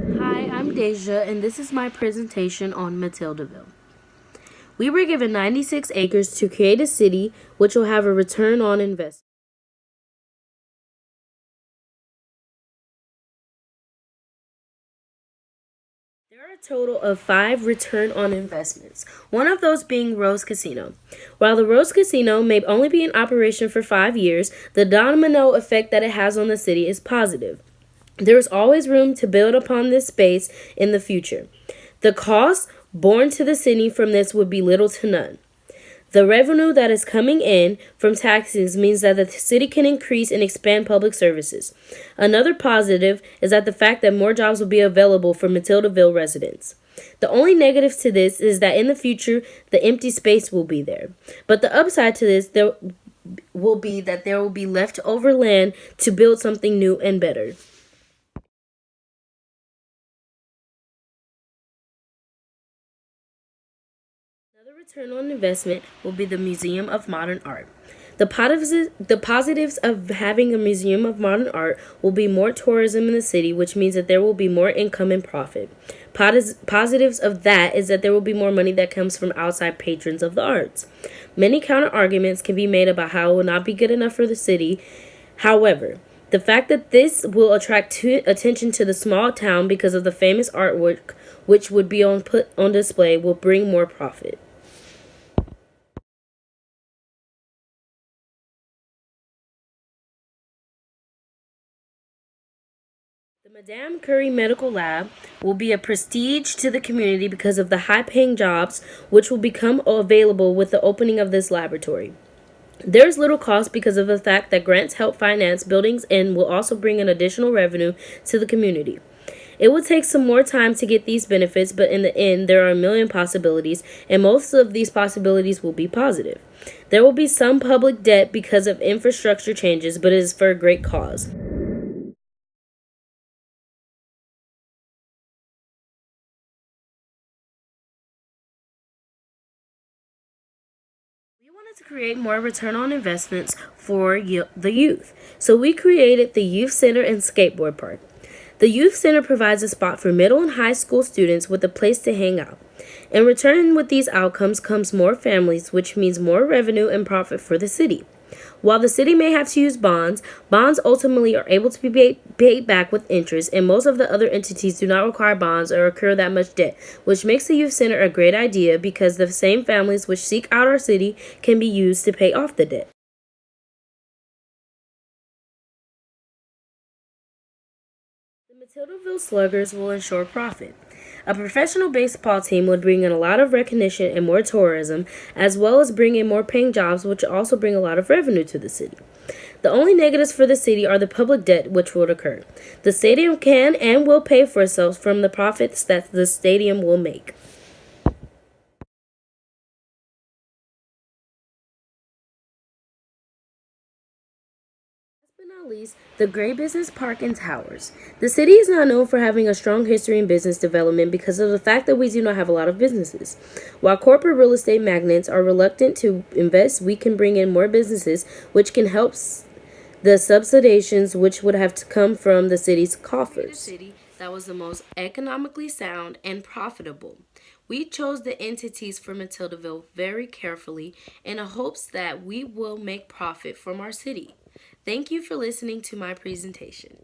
Hi, I'm Deja, and this is my presentation on Matildaville. We were given 96 acres to create a city which will have a return on investment. There are a total of 5 return on investments, one of those being Rose Casino. While the Rose Casino may only be in operation for 5 years, the domino effect that it has on the city is positive. There is always room to build upon this space in the future. The cost borne to the city from this would be little to none. The revenue that is coming in from taxes means that the city can increase and expand public services. Another positive is that the fact that more jobs will be available for Matildaville residents. The only negative to this is that in the future, the empty space will be there. But the upside to this there will be that there will be leftover land to build something new and better. Another return on investment will be the Museum of Modern Art. The positives of having a Museum of Modern Art will be more tourism in the city, which means that there will be more income and profit. Positives of that is that there will be more money that comes from outside patrons of the arts. Many counter arguments can be made about how it will not be good enough for the city. However, the fact that this will attract attention to the small town because of the famous artwork which would be put on display will bring more profit. The Madame Curie Medical Lab will be a prestige to the community because of the high paying jobs which will become available with the opening of this laboratory. There's little cost because of the fact that grants help finance buildings and will also bring an additional revenue to the community. It will take some more time to get these benefits, but in the end, there are a million possibilities, and most of these possibilities will be positive. There will be some public debt because of infrastructure changes, but it is for a great cause. We wanted to create more return on investments for the youth, so we created the Youth Center and Skateboard Park. The Youth Center provides a spot for middle and high school students with a place to hang out. In return, with these outcomes comes more families, which means more revenue and profit for the city. While the city may have to use bonds, bonds ultimately are able to be paid back with interest, and most of the other entities do not require bonds or incur that much debt, which makes the youth center a great idea because the same families which seek out our city can be used to pay off the debt. The Matildaville Sluggers will ensure profit. A professional baseball team would bring in a lot of recognition and more tourism, as well as bring in more paying jobs, which also bring a lot of revenue to the city. The only negatives for the city are the public debt which would occur. The stadium can and will pay for itself from the profits that the stadium will make. Last but not least, the Gray Business Park and Towers. The city is not known for having a strong history in business development because of the fact that we do not have a lot of businesses. While corporate real estate magnates are reluctant to invest, we can bring in more businesses, which can help the subsidizations which would have to come from the city's coffers. City that was the most economically sound and profitable. We chose the entities for Matildaville very carefully in hopes that we will make profit from our city. Thank you for listening to my presentation.